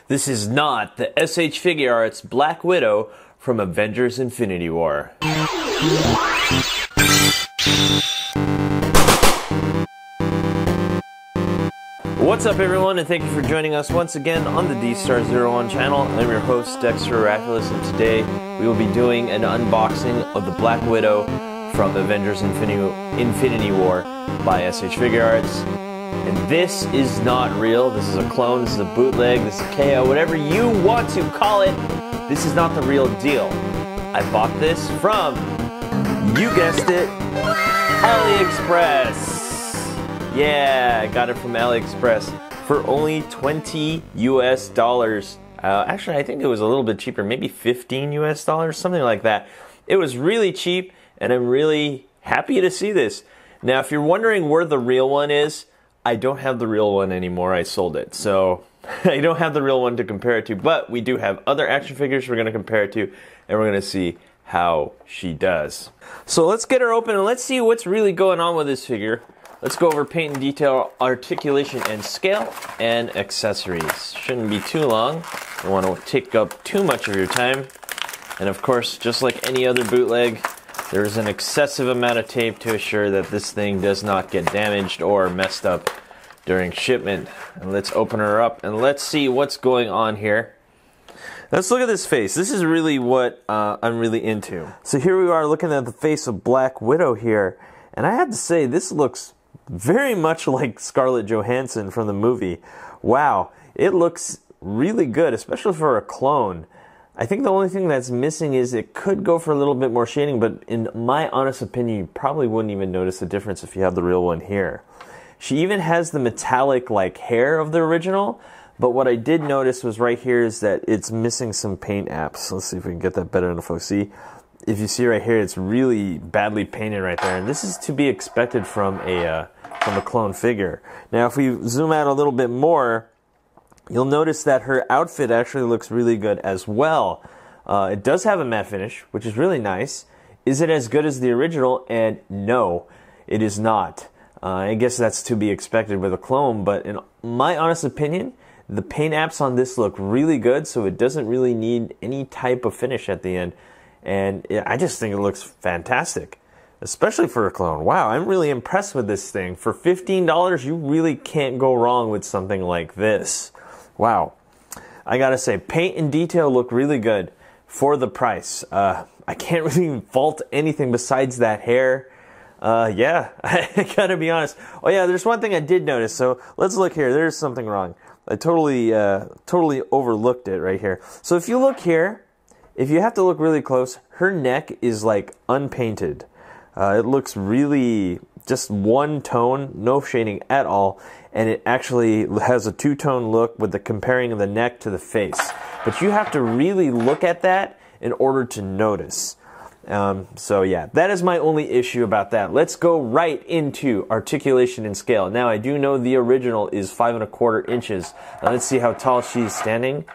This is not the SH Figuarts Black Widow from Avengers Infinity War. What's up everyone, and thank you for joining us once again on the D-Star01 channel. I'm your host, Dexter, Arafiles, and today we will be doing an unboxing of the Black Widow from Avengers Infinity War by SH Figuarts. And this is not real. This is a clone, this is a bootleg, this is a KO, whatever you want to call it. This is not the real deal. I bought this from, you guessed it, AliExpress. Yeah, I got it from AliExpress for only $20 US. Actually, I think it was a little bit cheaper, maybe $15 US, something like that. It was really cheap, and I'm really happy to see this. Now, if you're wondering where the real one is, I don't have the real one anymore. I sold it, so I don't have the real one to compare it to, but we do have other action figures we're going to compare it to, and we're going to see how she does. So let's get her open and let's see what's really going on with this figure. Let's go over paint and detail, articulation and scale, and accessories. Shouldn't be too long. Don't want to take up too much of your time. And of course, just like any other bootleg, there's an excessive amount of tape to assure that this thing does not get damaged or messed up during shipment. And let's open her up and let's see what's going on here. Let's look at this face. This is really what I'm really into. So here we are looking at the face of Black Widow here. And I have to say, this looks very much like Scarlett Johansson from the movie. Wow, it looks really good, especially for a clone. I think the only thing that's missing is it could go for a little bit more shading, but in my honest opinion, you probably wouldn't even notice the difference if you have the real one here. She even has the metallic like hair of the original, but what I did notice was right here is that it's missing some paint apps. Let's see if we can get that better in the focus. See, if you see right here, it's really badly painted right there, and this is to be expected from a clone figure. Now, if we zoom out a little bit more, you'll notice that her outfit actually looks really good as well. It does have a matte finish, which is really nice. Is it as good as the original? And no, it is not. I guess that's to be expected with a clone, but in my honest opinion, the paint apps on this look really good, so it doesn't really need any type of finish at the end. And I just think it looks fantastic, especially for a clone. Wow, I'm really impressed with this thing. For $15, you really can't go wrong with something like this. Wow, I gotta say, paint and detail look really good for the price. I can't really fault anything besides that hair. Yeah, I gotta be honest. Oh yeah, there's one thing I did notice, so let's look here. There's something wrong. I totally overlooked it right here. So if you look here, if you have to look really close, her neck is like unpainted. It looks really just one tone, no shading at all, and it actually has a two-tone look with the comparing of the neck to the face. But you have to really look at that in order to notice. So yeah, that is my only issue about that. Let's go right into articulation and scale. Now, I do know the original is 5¼ inches. Now let's see how tall she's standing.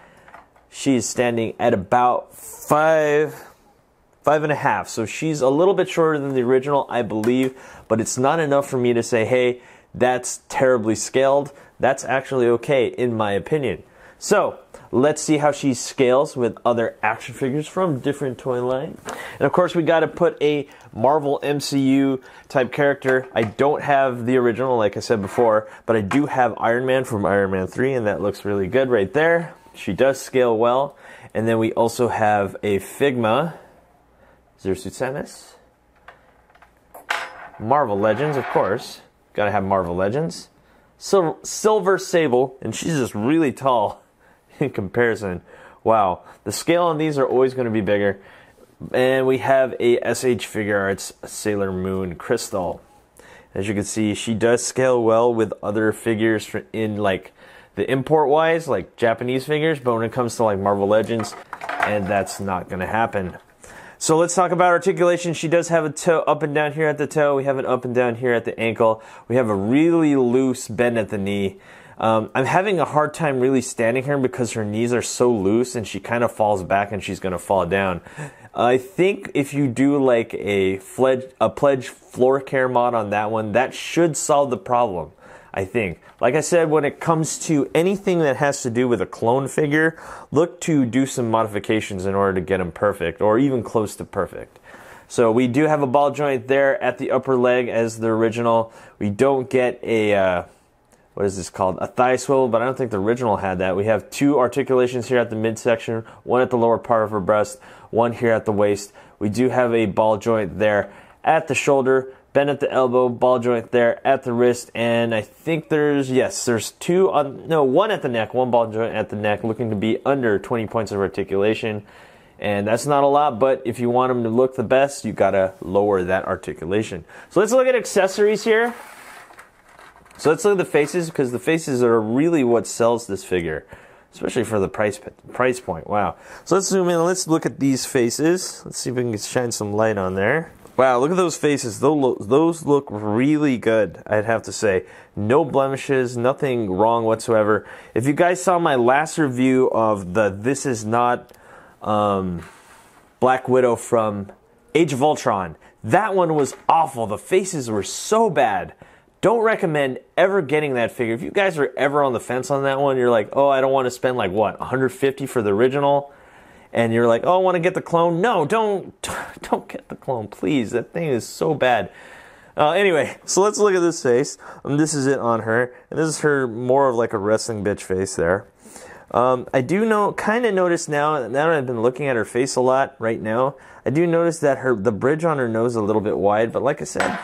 She's standing at about 5.5, so she's a little bit shorter than the original, I believe, but it's not enough for me to say, hey, that's terribly scaled. That's actually okay, in my opinion. So, let's see how she scales with other action figures from different toy line. And of course, we got to put a Marvel MCU type character. I don't have the original, like I said before, but I do have Iron Man from Iron Man 3, and that looks really good right there. She does scale well. And then we also have a Figma, Zersuit Samus, Marvel Legends, of course. Gotta have Marvel Legends. Silver Sable, and she's just really tall in comparison. Wow, the scale on these are always going to be bigger. And we have a SH Figuarts Sailor Moon Crystal. As you can see, she does scale well with other figures in like the import wise, like Japanese figures, but when it comes to like Marvel Legends, and that's not going to happen. So let's talk about articulation. She does have a toe up and down here at the toe. We have it up and down here at the ankle. We have a really loose bend at the knee. I'm having a hard time really standing her because her knees are so loose and she kind of falls back and she's going to fall down. I think if you do like a pledge floor care mod on that one, that should solve the problem. I think. Like I said, when it comes to anything that has to do with a clone figure, look to do some modifications in order to get them perfect, or even close to perfect. So we do have a ball joint there at the upper leg as the original. We don't get a, what is this called? A thigh swivel, but I don't think the original had that. We have 2 articulations here at the midsection, 1 at the lower part of her breast, 1 here at the waist. We do have a ball joint there at the shoulder, bend at the elbow, ball joint there at the wrist, and I think there's 2 on, no, 1 at the neck, 1 ball joint at the neck, looking to be under 20 points of articulation. And that's not a lot, but if you want them to look the best, you gotta lower that articulation. So let's look at accessories here. So let's look at the faces, because the faces are really what sells this figure, especially for the price point. Wow. So let's zoom in. Let's look at these faces. Let's see if we can shine some light on there. Wow, look at those faces. Those look really good, I'd have to say. No blemishes, nothing wrong whatsoever. If you guys saw my last review of the This Is Not Black Widow from Age of Ultron, that one was awful. The faces were so bad. Don't recommend ever getting that figure. If you guys are ever on the fence on that one, you're like, oh, I don't want to spend like, what, $150 for the original? And you're like, oh, I want to get the clone. No, don't get the clone, please. That thing is so bad. Anyway, so let's look at this face. This is it on her. And this is her more of like a wrestling bitch face there. I do kind of notice now that I've been looking at her face a lot right now, I do notice that the bridge on her nose is a little bit wide, but like I said,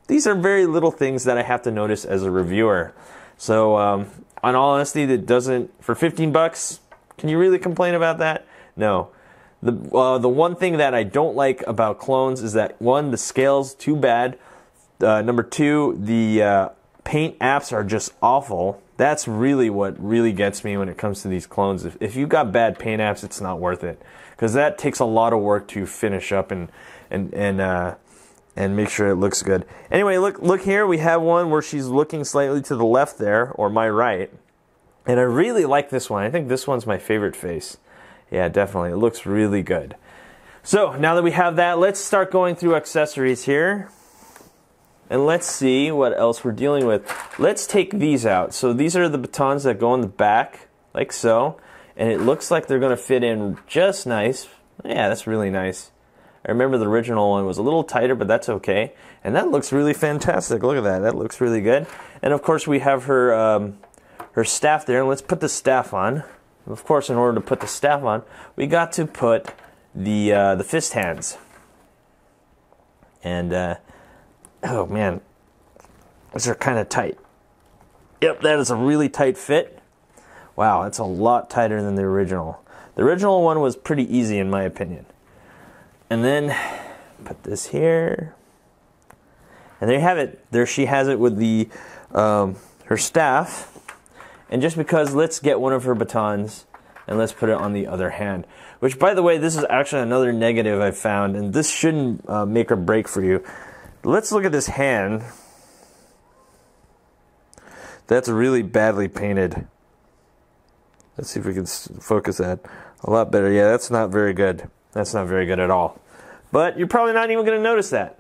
these are very little things that I have to notice as a reviewer. So, on all honesty, that doesn't, for 15 bucks, can you really complain about that? No. The one thing that I don't like about clones is that, 1, the scale's too bad. Number 2, the paint apps are just awful. That's really what really gets me when it comes to these clones. If you've got bad paint apps, it's not worth it, because that takes a lot of work to finish up and make sure it looks good. Anyway, look here. We have one where she's looking slightly to the left there, or my right, and I really like this one. I think this one's my favorite face. Yeah, definitely. It looks really good. So now that we have that, let's start going through accessories here. And let's see what else we're dealing with. Let's take these out. So these are the batons that go on the back, like so. And it looks like they're going to fit in just nice. Yeah, that's really nice. I remember the original one was a little tighter, but that's okay. And that looks really fantastic. Look at that. That looks really good. And of course we have her her staff there. And let's put the staff on. Of course, in order to put the staff on, we got to put the fist hands. And oh man, these are kind of tight. Yep, that is a really tight fit. Wow, that's a lot tighter than the original. The original one was pretty easy in my opinion. And then put this here. And there you have it. There she has it with the her staff. And just because, let's get one of her batons and let's put it on the other hand. Which, by the way, this is actually another negative I found, and this shouldn't make or break for you. Let's look at this hand. That's really badly painted. Let's see if we can focus that a lot better. Yeah, that's not very good. That's not very good at all. But you're probably not even going to notice that.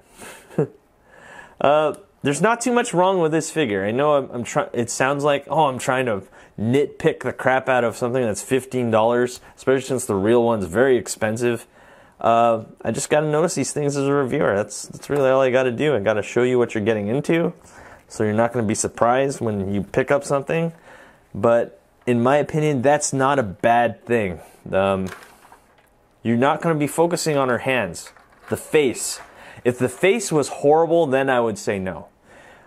There's not too much wrong with this figure. I know I'm trying. It sounds like, oh, I'm trying to nitpick the crap out of something that's $15, especially since the real one's very expensive. I just got to notice these things as a reviewer. That's really all I got to do. I got to show you what you're getting into, so you're not going to be surprised when you pick up something. But in my opinion, that's not a bad thing. You're not going to be focusing on her hands, the face. If the face was horrible, then I would say no.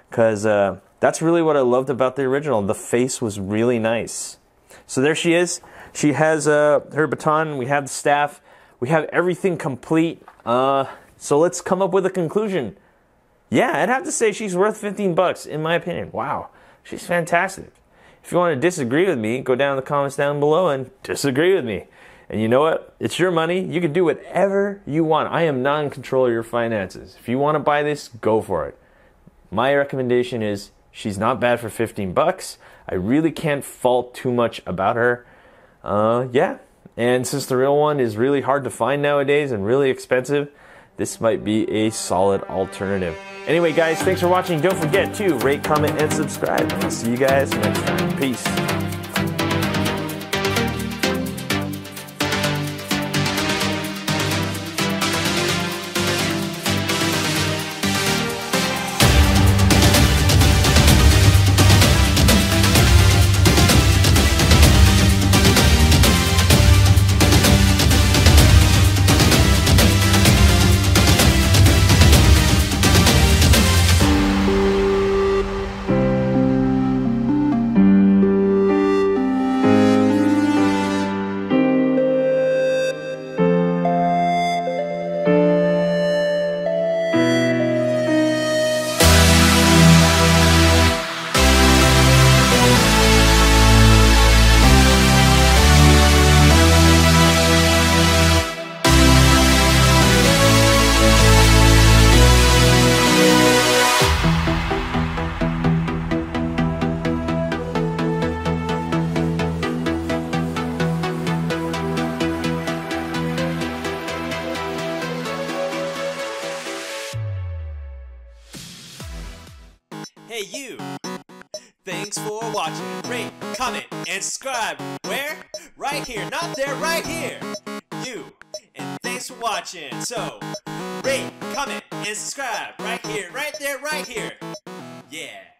Because that's really what I loved about the original. The face was really nice. So there she is. She has her baton. We have the staff. We have everything complete. So let's come up with a conclusion. Yeah, I'd have to say she's worth 15 bucks, in my opinion. Wow, she's fantastic. If you want to disagree with me, go down in the comments down below and disagree with me. And you know what? It's your money. You can do whatever you want. I am not in control of your finances. If you want to buy this, go for it. My recommendation is she's not bad for 15 bucks. I really can't fault too much about her. Yeah. And since the real one is really hard to find nowadays and really expensive, this might be a solid alternative. Anyway, guys, thanks for watching. Don't forget to rate, comment, and subscribe. I'll see you guys next time. Peace. Hey you! Thanks for watching. Rate, comment, and subscribe. Where? Right here. Not there, right here. You. And thanks for watching. So, rate, comment, and subscribe. Right here, right there, right here. Yeah.